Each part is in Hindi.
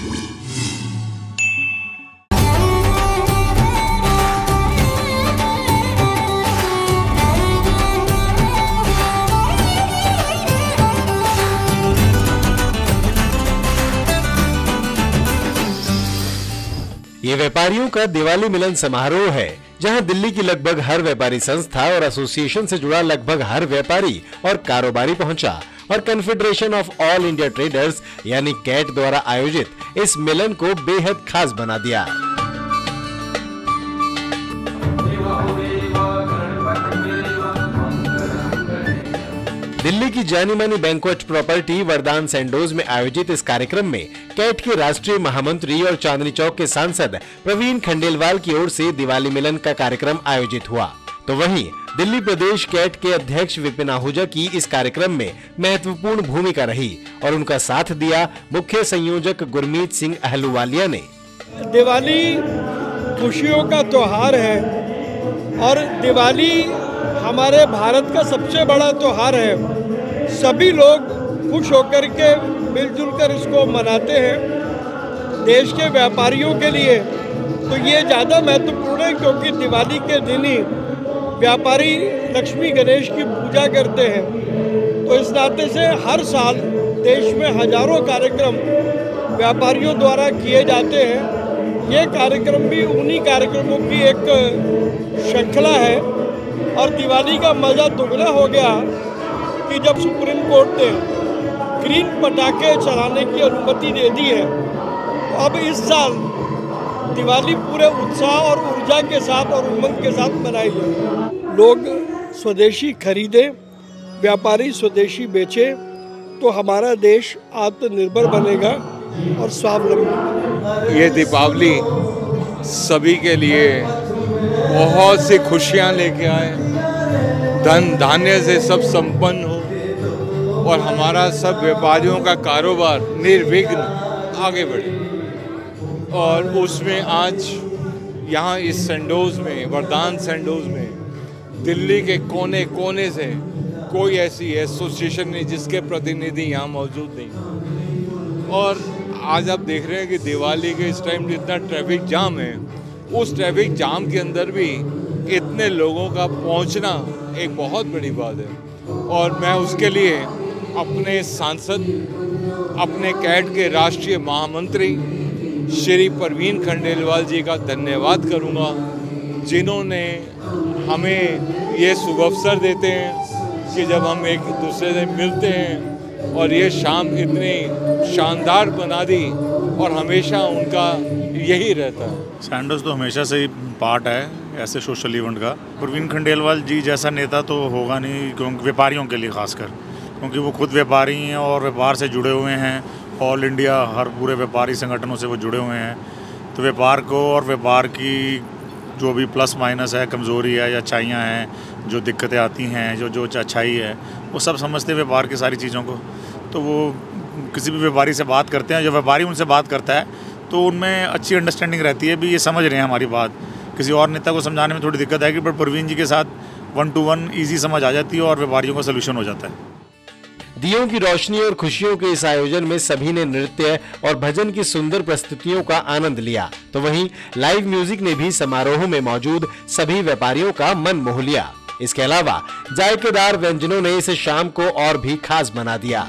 ये व्यापारियों का दिवाली मिलन समारोह है, जहां दिल्ली की लगभग हर व्यापारी संस्था और एसोसिएशन से जुड़ा लगभग हर व्यापारी और कारोबारी पहुंचा और confederation of all India traders यानी कैट द्वारा आयोजित इस मिलन को बेहद खास बना दिया। दिल्ली की जानी मानी बैंक्वेट प्रॉपर्टी वरदान सैंडोज में आयोजित इस कार्यक्रम में कैट के राष्ट्रीय महामंत्री और चांदनी चौक के सांसद प्रवीण खंडेलवाल की ओर से दिवाली मिलन का कार्यक्रम आयोजित हुआ। तो वहीं दिल्ली प्रदेश कैट के अध्यक्ष विपिन आहूजा की इस कार्यक्रम में महत्वपूर्ण भूमिका रही और उनका साथ दिया मुख्य संयोजक गुरमीत सिंह अहलूवालिया ने। दिवाली खुशियों का त्योहार है और दिवाली हमारे भारत का सबसे बड़ा त्योहार है। सभी लोग खुश होकर के मिलजुल कर इसको मनाते हैं। देश के व्यापारियों के लिए तो ये ज़्यादा महत्वपूर्ण है, क्योंकि दिवाली के दिन ही व्यापारी लक्ष्मी गणेश की पूजा करते हैं। तो इस नाते से हर साल देश में हजारों कार्यक्रम व्यापारियों द्वारा किए जाते हैं। ये कार्यक्रम भी उन्हीं कार्यक्रमों की एक श्रृंखला है और दिवाली का मज़ा दुगना हो गया कि जब सुप्रीम कोर्ट ने ग्रीन पटाखे चलाने की अनुमति दे दी है, तो अब इस साल दिवाली पूरे उत्साह और ऊर्जा के साथ और उमंग के साथ मनाई जाए। लोग स्वदेशी खरीदे, व्यापारी स्वदेशी बेचे, तो हमारा देश आत्मनिर्भर बनेगा और स्वावलंबी। ये दीपावली सभी के लिए बहुत सी खुशियाँ लेके आए, धन धान्य से सब संपन्न हो और हमारा सब व्यापारियों का कारोबार निर्विघ्न आगे बढ़े। और उसमें आज यहाँ इस सैंडोज में, वरदान सैंडोज में, दिल्ली के कोने कोने से कोई ऐसी एसोसिएशन नहीं जिसके प्रतिनिधि यहाँ मौजूद नहीं। और आज आप देख रहे हैं कि दिवाली के इस टाइम जितना ट्रैफिक जाम है, उस ट्रैफिक जाम के अंदर भी इतने लोगों का पहुंचना एक बहुत बड़ी बात है। और मैं उसके लिए अपने सांसद, अपने कैट के राष्ट्रीय महामंत्री श्री प्रवीण खंडेलवाल जी का धन्यवाद करूंगा, जिन्होंने हमें ये शुभ अवसर देते हैं कि जब हम एक दूसरे से मिलते हैं और ये शाम इतनी शानदार बना दी और हमेशा उनका यही रहता है। सैंडोज तो हमेशा से ही पार्ट है ऐसे सोशल इवेंट का। प्रवीण खंडेलवाल जी जैसा नेता तो होगा नहीं, क्योंकि व्यापारियों के लिए खासकर, क्योंकि वो खुद व्यापारी हैं और व्यापार से जुड़े हुए हैं। ऑल इंडिया हर पूरे व्यापारी संगठनों से वो जुड़े हुए हैं। तो व्यापार को और व्यापार की जो भी प्लस माइनस है, कमज़ोरी है या अच्छाइयाँ हैं, जो दिक्कतें आती हैं, जो अच्छाई है, वो सब समझते हैं व्यापार की सारी चीज़ों को। तो वो किसी भी व्यापारी से बात करते हैं, जो व्यापारी उनसे बात करता है तो उनमें अच्छी अंडरस्टैंडिंग रहती है, भी ये समझ रहे हैं हमारी बात। किसी और नेता को समझाने में थोड़ी दिक्कत आएगी, पर प्रवीण जी के साथ 1 to 1 ईजी समझ आ जाती है और व्यापारियों का सोल्यूशन हो जाता है। दियों की रोशनी और खुशियों के इस आयोजन में सभी ने नृत्य और भजन की सुंदर प्रस्तुतियों का आनंद लिया। तो वहीं लाइव म्यूजिक ने भी समारोह में मौजूद सभी व्यापारियों का मन मोह लिया। इसके अलावा जायकेदार व्यंजनों ने इस शाम को और भी खास बना दिया।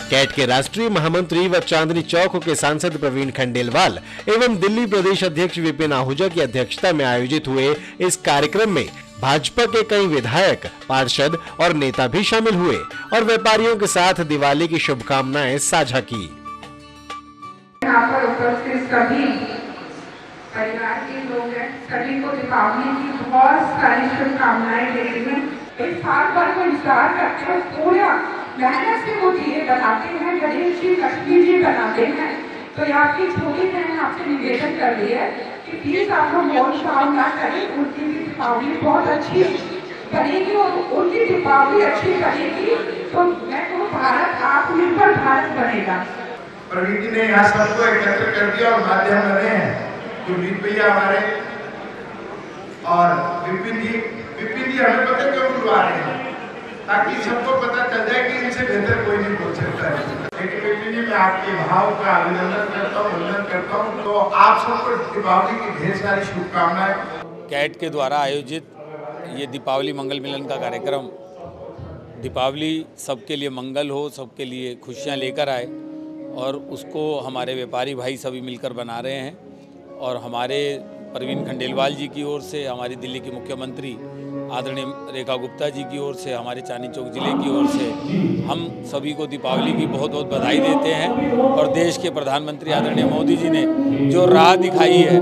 कैट के राष्ट्रीय महामंत्री व चांदनी चौक के सांसद प्रवीण खंडेलवाल एवं दिल्ली प्रदेश अध्यक्ष विपिन आहूजा की अध्यक्षता में आयोजित हुए इस कार्यक्रम में भाजपा के कई विधायक, पार्षद और नेता भी शामिल हुए और व्यापारियों के साथ दिवाली की शुभकामनाएं साझा की। यहाँ पर उपस्थित सभी परिवार के लोग हैं, सभी को दीपावली की बहुत सारी शुभकामनाएं दे रही हैं। इस साल पर वो इंतजार करते हैं, पूरा मेहनत से वो चीजें बनाते हैं, गणेश जी, लक्ष्मी जी बनाते हैं। तो यहाँ की छोटी बहन आपसे निवेदन कर रही है कि प्लीज आप लोग मोल भाव ना करें, उनकी भी दीपावली बहुत अच्छी बनेगी और उनकी दीपावली अच्छी बनेगी तो मैं तो भारत आत्मनिर्भर भारत बनेगा। प्रवीण जी ने यहाँ सबको एकत्र कर दिया और माध्यम बने हैं गुरमीत भैया हमारे और विपिन जी हमें पता क्यों बुलवा रहे हैं, ताकि सबको पता चल जाए कि इनसे बेहतर कोई नहीं बोल सकता है। लेकिन जी मैं आपके भाव का अभिनंदन करता हूँ, वंदन करता हूँ। तो आप सबको दीपावली की ढेर सारी शुभकामनाएं। कैट के द्वारा आयोजित ये दीपावली मंगल मिलन का कार्यक्रम, दीपावली सबके लिए मंगल हो, सबके लिए खुशियाँ लेकर आए, और उसको हमारे व्यापारी भाई सभी मिलकर बना रहे हैं। और हमारे प्रवीण खंडेलवाल जी की ओर से, हमारी दिल्ली की मुख्यमंत्री आदरणीय रेखा गुप्ता जी की ओर से, हमारे चांदनी चौक जिले की ओर से हम सभी को दीपावली की बहुत बहुत बधाई देते हैं। और देश के प्रधानमंत्री आदरणीय मोदी जी ने जो राह दिखाई है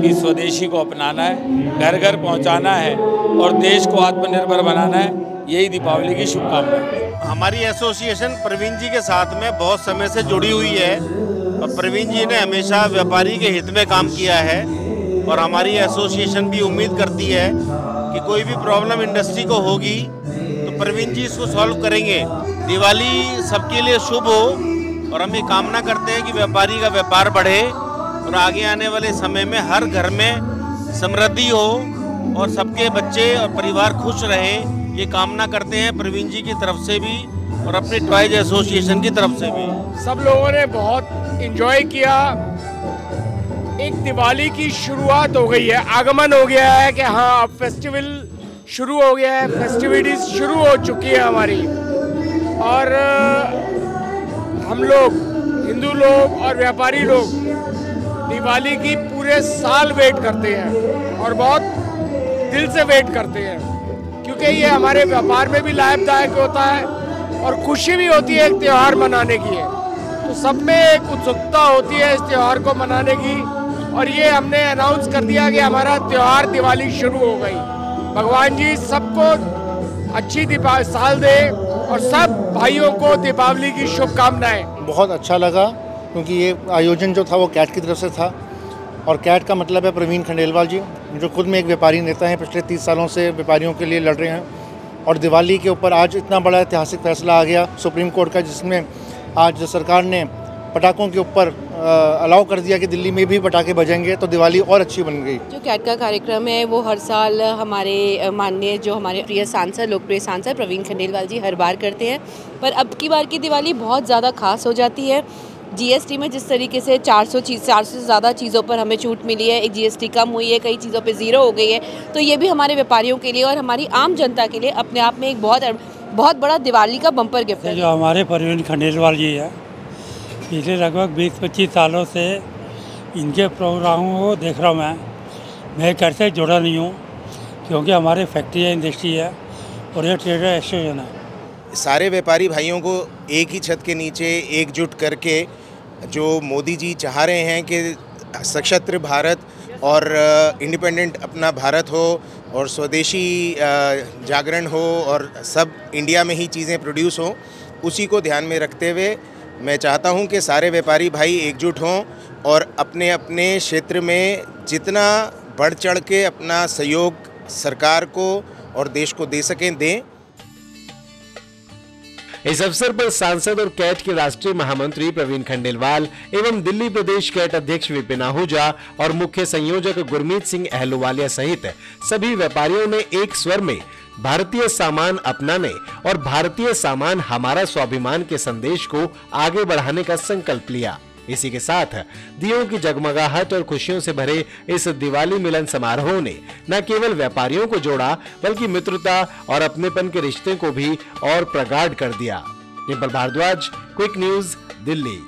कि स्वदेशी को अपनाना है, घर घर पहुंचाना है और देश को आत्मनिर्भर बनाना है, यही दीपावली की शुभकामनाएं। हमारी एसोसिएशन प्रवीण जी के साथ में बहुत समय से जुड़ी हुई है और प्रवीण जी ने हमेशा व्यापारी के हित में काम किया है। और हमारी एसोसिएशन भी उम्मीद करती है कि कोई भी प्रॉब्लम इंडस्ट्री को होगी तो प्रवीण जी इसको सॉल्व करेंगे। दिवाली सबके लिए शुभ हो और हम ये कामना करते हैं कि व्यापारी का व्यापार बढ़े और आगे आने वाले समय में हर घर में समृद्धि हो और सबके बच्चे और परिवार खुश रहे, ये कामना करते हैं प्रवीण जी की तरफ से भी और अपने टॉयज एसोसिएशन की तरफ से भी। सब लोगों ने बहुत एंजॉय किया। एक दिवाली की शुरुआत हो गई है, आगमन हो गया है कि हाँ अब फेस्टिवल शुरू हो गया है, फेस्टिविटीज शुरू हो चुकी है हमारी। और हम लोग हिंदू लोग और व्यापारी लोग दिवाली की पूरे साल वेट करते हैं और बहुत दिल से वेट करते हैं, क्योंकि ये हमारे व्यापार में भी लाभदायक होता है और खुशी भी होती है एक त्यौहार मनाने की है। तो सब में एक उत्सुकता होती है इस त्यौहार को मनाने की, और ये हमने अनाउंस कर दिया कि हमारा त्यौहार दिवाली शुरू हो गई। भगवान जी सबको अच्छी साल दे और सब भाइयों को दीपावली की शुभकामनाएं। बहुत अच्छा लगा क्योंकि ये आयोजन जो था वो कैट की तरफ से था, और कैट का मतलब है प्रवीण खंडेलवाल जी, जो खुद में एक व्यापारी नेता हैं, पिछले 30 सालों से व्यापारियों के लिए लड़ रहे हैं। और दिवाली के ऊपर आज इतना बड़ा ऐतिहासिक फैसला आ गया सुप्रीम कोर्ट का, जिसमें आज सरकार ने पटाखों के ऊपर अलाउ कर दिया कि दिल्ली में भी पटाखे बजेंगे, तो दिवाली और अच्छी बन गई। जो कैट का कार्यक्रम है वो हर साल हमारे माननीय जो हमारे प्रिय सांसद, लोकप्रिय सांसद प्रवीण खंडेलवाल जी हर बार करते हैं, पर अब की बार की दिवाली बहुत ज़्यादा खास हो जाती है। जीएसटी में जिस तरीके से 400 से ज़्यादा चीज़ों पर हमें छूट मिली है, एक जीएसटी कम हुई है, कई चीज़ों पे ज़ीरो हो गई है, तो ये भी हमारे व्यापारियों के लिए और हमारी आम जनता के लिए अपने आप में एक बहुत बड़ा दिवाली का बम्पर गिफ्ट है। जो हमारे प्रवीण खंडेलवाल जी है, पिछले लगभग 20-25 सालों से इनके प्रोग्रामों को देख रहा हूँ। मैं कैट से जुड़ा नहीं हूँ क्योंकि हमारे फैक्ट्री है, इंडस्ट्री है और ये ट्रेडर एसोसिएशन है। सारे व्यापारी भाइयों को एक ही छत के नीचे एकजुट करके जो मोदी जी चाह रहे हैं कि सशस्त्र भारत और इंडिपेंडेंट अपना भारत हो और स्वदेशी जागरण हो और सब इंडिया में ही चीज़ें प्रोड्यूस हों, उसी को ध्यान में रखते हुए मैं चाहता हूं कि सारे व्यापारी भाई एकजुट हों और अपने अपने क्षेत्र में जितना बढ़ चढ़ के अपना सहयोग सरकार को और देश को दे सकें दें। इस अवसर पर सांसद और कैट के राष्ट्रीय महामंत्री प्रवीण खंडेलवाल एवं दिल्ली प्रदेश कैट अध्यक्ष विपिन आहूजा और मुख्य संयोजक गुरमीत सिंह अहलूवालिया सहित सभी व्यापारियों ने एक स्वर में भारतीय सामान अपनाने और भारतीय सामान हमारा स्वाभिमान के संदेश को आगे बढ़ाने का संकल्प लिया। इसी के साथ दियों की जगमगाहट और खुशियों से भरे इस दिवाली मिलन समारोह ने न केवल व्यापारियों को जोड़ा बल्कि मित्रता और अपनेपन के रिश्ते को भी और प्रगाढ़ कर दिया। Nipal Bhardwaj, quick news, Delhi.